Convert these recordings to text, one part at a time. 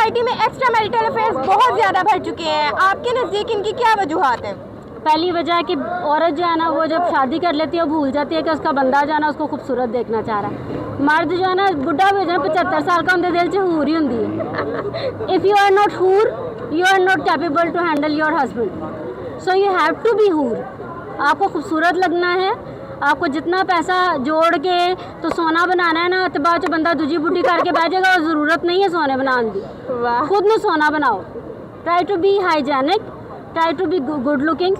Society में extra marital affairs बहुत ज़्यादा बढ़ चुके हैं, आपके नज़दीक इनकी क्या वजूहात हैं? पहली वजह है कि औरत जो है ना वो जब शादी कर लेती है वो भूल जाती है कि उसका बंदा जो है ना उसको खूबसूरत देखना चाह रहा है। मर्द जो है ना बुढ़ा भी हो जाए 75 साल का उनके दिल से हूर ही होंगी है। इफ़ यू आर नॉट हूर you are not capable to handle your husband, so you have to be हूर। आपको खूबसूरत लगना है, आपको जितना पैसा जोड़ के तो सोना बनाना है ना, तो बाद जो बंदा दूजी बुढ़ी करके बैठेगा और ज़रूरत नहीं है सोने बनाने की। खुद में सोना बनाओ। Try to be hygienic, try to be good looking.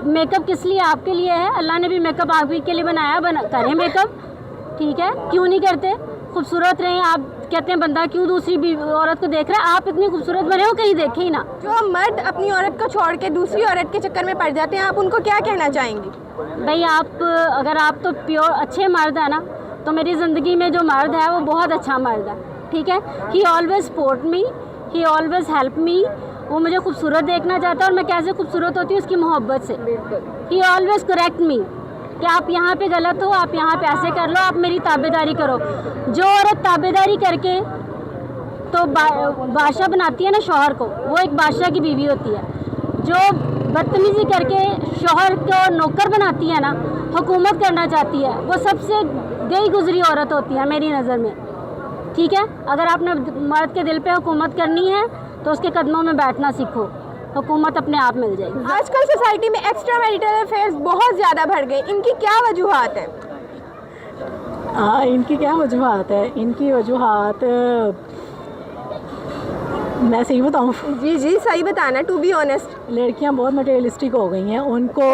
Makeup किस लिए? आपके लिए है। अल्लाह ने भी मेकअप आप ही के लिए बनाया, करें मेकअप, ठीक है? क्यों नहीं करते? खूबसूरत रहें। आप कहते हैं बंदा क्यों दूसरी भी औरत को देख रहा है, आप इतनी खूबसूरत बने हो कहीं देखे ही ना। जो मर्द अपनी औरत को छोड़ के दूसरी औरत के चक्कर में पड़ जाते हैं, आप उनको क्या कहना चाहेंगी? भाई आप अगर आप तो प्योर अच्छे मर्द है ना, तो मेरी ज़िंदगी में जो मर्द है वो बहुत अच्छा मर्द है, ठीक है? ही ऑलवेज सपोर्ट मी, ही ऑलवेज हेल्प मी। वो मुझे खूबसूरत देखना चाहता है और मैं कैसे खूबसूरत होती हूँ उसकी मोहब्बत से। ही ऑलवेज करेक्ट मी कि आप यहाँ पे गलत हो, आप यहाँ पे ऐसे कर लो, आप मेरी ताबेदारी करो। जो औरत ताबेदारी करके तो बादशाह बनाती है ना शौहर को, वो एक बादशाह की बीवी होती है। जो बदतमीज़ी करके शौहर को नौकर बनाती है ना, हुकूमत करना चाहती है, वो सबसे गई गुजरी औरत होती है मेरी नज़र में, ठीक है? अगर आपने मर्द के दिल पे हुकूमत करनी है तो उसके कदमों में बैठना सीखो, हुकूमत अपने आप मिल जाएगी। आजकल सोसाइटी में एक्स्ट्रा मैरिटल अफेयर्स बहुत ज़्यादा बढ़ गए, इनकी क्या वजूहात है? हाँ, इनकी क्या वजूहात है? इनकी वजूहात मैं सही बताऊँ? जी जी सही बताना, टू बी ऑनेस्ट। लड़कियां बहुत मटेरियलिस्टिक हो गई हैं। उनको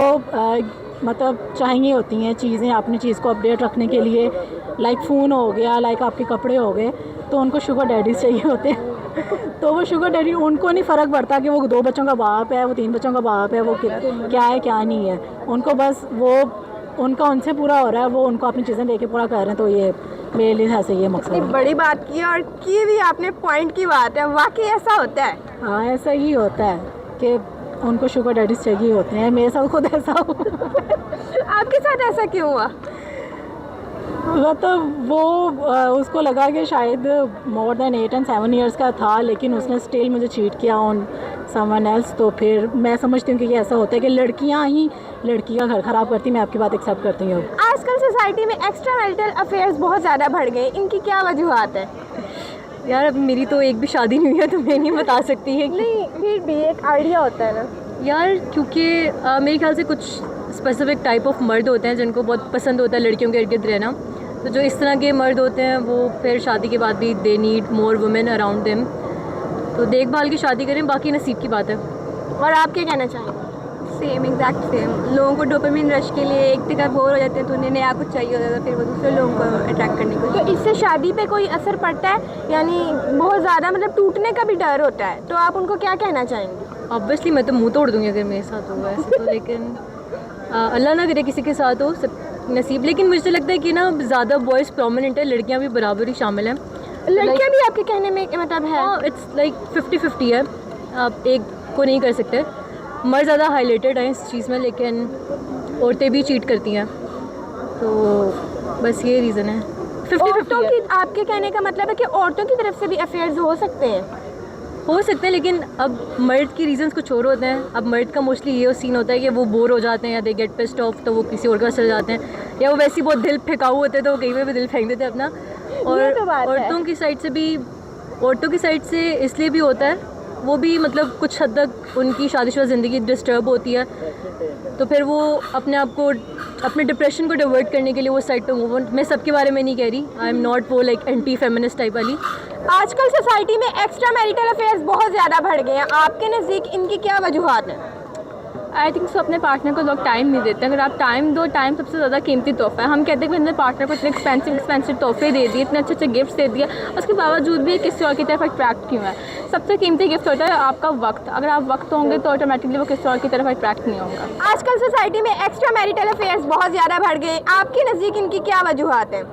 मतलब चाहिए होती हैं चीज़ें अपनी चीज़ को अपडेट रखने के लिए। लाइक फ़ोन हो गया, लाइक आपके कपड़े हो गए, तो उनको शुगर डैडीज़ चाहिए होते हैं। तो वो शुगर डैडी, उनको नहीं फ़र्क पड़ता कि वो 2 बच्चों का बाप है, वो 3 बच्चों का बाप है, वो क्या है क्या नहीं है। उनको बस वो उनका उनसे पूरा हो रहा है, वो उनको अपनी चीज़ें दे के पूरा कर रहे हैं। तो ये मेरे लिए ऐसे ये मकसद है। बड़ी बात की और की भी आपने, पॉइंट की बात है, वाकई ऐसा होता है। हाँ, ऐसा ही होता है कि उनको शुगर डैडीज़ चाहिए होते हैं। मेरे साथ खुद ऐसा हुआ। आपके साथ ऐसा क्यों हुआ? मतलब वो उसको लगा कि शायद मोर देन 8 and 7 years का था, लेकिन उसने स्टिल मुझे चीट किया ऑन समवन एल्स। तो फिर मैं समझती हूँ कि ये ऐसा होता है कि लड़कियाँ ही लड़की का घर ख़राब करती। मैं आपकी बात एक्सेप्ट करती हूँ। आजकल सोसाइटी में एक्स्ट्रा मैरिटल अफेयर्स बहुत ज़्यादा बढ़ गए, इनकी क्या वजूहात है? यार अब मेरी तो एक भी शादी नहीं हुई है, तो मैं नहीं बता सकती है कि नहीं, फिर भी एक आइडिया होता है ना यार, क्योंकि मेरे ख्याल से कुछ स्पेसिफिक टाइप ऑफ मर्द होते हैं जिनको बहुत पसंद होता है लड़कियों के इर्द गिर्द रहना। तो जो इस तरह के मर्द होते हैं वो फिर शादी के बाद भी they need more women around them. तो देखभाल की शादी करें, बाकी नसीब की बात है। और आप क्या कहना चाहेंगे? Same, exact same. लोगों को डोपामिन रश के लिए एक जगह बोर हो जाते हैं तो उन्हें नया कुछ चाहिए होता है, फिर वो दूसरे लोगों को अट्रैक्ट करने को। तो इससे शादी पे कोई असर पड़ता है? यानी बहुत ज़्यादा मतलब टूटने का भी डर होता है, तो आप उनको क्या कहना चाहेंगे? ऑब्वियसली मैं तो मुंह तोड़ दूँगी अगर मेरे साथ होगा ऐसे तो, लेकिन अल्लाह ना करे किसी के साथ हो, सब नसीब। लेकिन मुझे लगता है कि ना ज़्यादा बॉयज़ प्रोमिनेंट है, लड़कियाँ भी बराबर ही शामिल हैं। लड़कियाँ भी आपके कहने में मतलब है? हाँ, इट्स लाइक 50-50 है, आप एक को नहीं कर सकते। मर्द ज़्यादा हाईलाइटेड है इस चीज़ में, लेकिन औरतें भी चीट करती हैं, तो बस ये रीज़न है। 50-50 है। आपके कहने का मतलब है कि औरतों की तरफ से भी अफेयर्स हो सकते हैं? हो सकते हैं, लेकिन अब मर्द की रीजंस कुछ और होते हैं। अब मर्द का मोस्टली ये सीन होता है कि वो बोर हो जाते हैं या दे गेट पिस्ड ऑफ, तो वो किसी और का चले जाते हैं, या वो वैसे ही बहुत दिल फेंकाऊ होते हैं तो वो कहीं पे भी दिल फेंक देते हैं अपना। और औरतों की साइड से भी, औरतों की साइड से इसलिए भी होता है, वो भी मतलब कुछ हद तक उनकी शादीशुदा ज़िंदगी डिस्टर्ब होती है, तो फिर वो अपने आप को, अपने डिप्रेशन को डिवर्ट करने के लिए वो साइड पे मूव ऑन। मैं सबके बारे में नहीं कह रही, आई एम नॉट वो लाइक एंटी फेमिनिस्ट टाइप वाली। आजकल सोसाइटी में एक्स्ट्रा मैरिटल अफेयर्स बहुत ज़्यादा बढ़ गए हैं, आपके नज़दीक इनकी क्या वजूहात हैं? आई थिंक सो अपने पार्टनर को लोग टाइम नहीं देते। अगर आप टाइम दो, टाइम सबसे ज़्यादा कीमती तोहफा है। हम कहते हैं कि हमने पार्टनर को इतने एक्सपेंसिव तोहफे दे दिए, इतने अच्छे अच्छे गिफ्ट्स दे दिए, उसके बावजूद भी किसी और की तरफ अट्रैक्ट क्यों है? सबसे कीमती गिफ्ट होता है आपका वक्त। अगर आप वक्त होंगे तो ऑटोमेटिकली वो किसी और की तरफ अट्रैक्ट नहीं होगा। आजकल सोसाइटी में एक्स्ट्रा मैरिटल अफेयर्स बहुत ज़्यादा बढ़ गए, आपके नज़दीक इनकी क्या वजूहात हैं?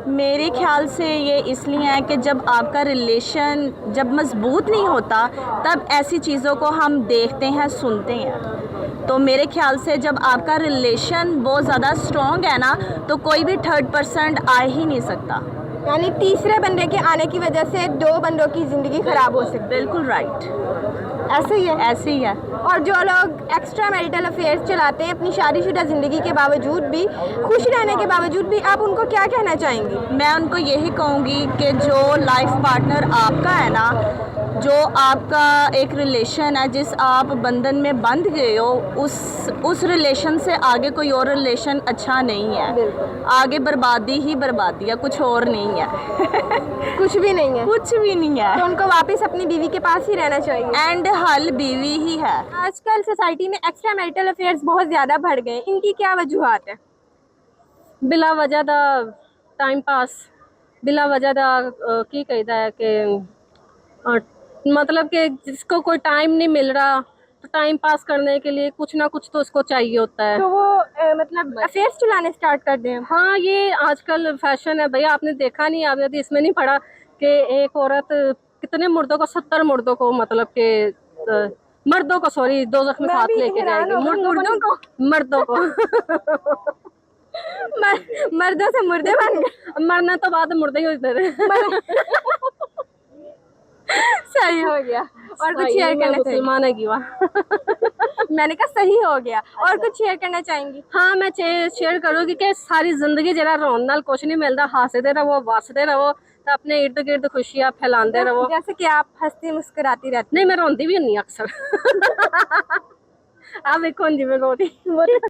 मेरे ख्याल से ये इसलिए है कि जब आपका रिलेशन जब मज़बूत नहीं होता तब ऐसी चीज़ों को हम देखते हैं, सुनते हैं। तो मेरे ख्याल से जब आपका रिलेशन बहुत ज़्यादा स्ट्रॉन्ग है ना, तो कोई भी थर्ड पर्सन आ ही नहीं सकता। यानी तीसरे बंदे के आने की वजह से दो बंदों की ज़िंदगी ख़राब हो सकती बिल्कुल राइट, है, ऐसे ही है। ऐसे ही है। और जो लोग एक्स्ट्रा मैरिटल अफेयर्स चलाते हैं अपनी शादीशुदा ज़िंदगी के बावजूद भी, खुश रहने के बावजूद भी, आप उनको क्या कहना चाहेंगी? मैं उनको यही कहूँगी कि जो लाइफ पार्टनर आपका है ना, जो आपका एक रिलेशन है, जिस आप बंधन में बंध गए हो, उस रिलेशन से आगे कोई और रिलेशन अच्छा नहीं है। आगे बर्बादी ही बर्बादी है, कुछ और नहीं है। कुछ भी नहीं है, कुछ भी नहीं है। तो उनको वापस अपनी बीवी के पास ही रहना चाहिए। एंड हल बीवी ही है। आजकल सोसाइटी में एक्स्ट्रा मैरिटल अफेयर्स बहुत ज़्यादा बढ़ गए, इनकी क्या वजूहात है? बिला वजह दा टाइम पास, बिला वजह दा की कहता है कि मतलब कि जिसको कोई टाइम नहीं मिल रहा तो टाइम पास करने के लिए कुछ ना कुछ तो उसको चाहिए होता है। तो वो मतलब अफेयर्स चलाने स्टार्ट कर दें। हाँ, ये आजकल फैशन है भैया। आपने देखा नहीं, आपने तो इसमें नहीं पढ़ा कि एक औरत कितने मुर्दों को, 70 मुर्दों को, मतलब के मर्दों को, सॉरी, दोज़ख में साथ लेके जाएगी। मर्दों को मर्दों से मुर्दे बन गए। मरने तो बाद मुर्दे ही होते रहे। सही हो गया। और कुछ शेयर करना चाहिए? मुसलमान है की वाह। मैंने कहा सही हो गया। और कुछ शेयर करना चाहेंगी? हाँ, मैं शेयर करूँगी कि सारी जिंदगी जरा रोन नाल कुछ नहीं मिलता, हंसते रहो, वसते रहो, तो अपने इर्द गिर्द खुशियां फैलाते रहो। जैसे कि आप हंसती मुस्कुराती रहती। नहीं, मैं रोंदी भी नहीं अक्सर। आप देखो जी मैं रोती।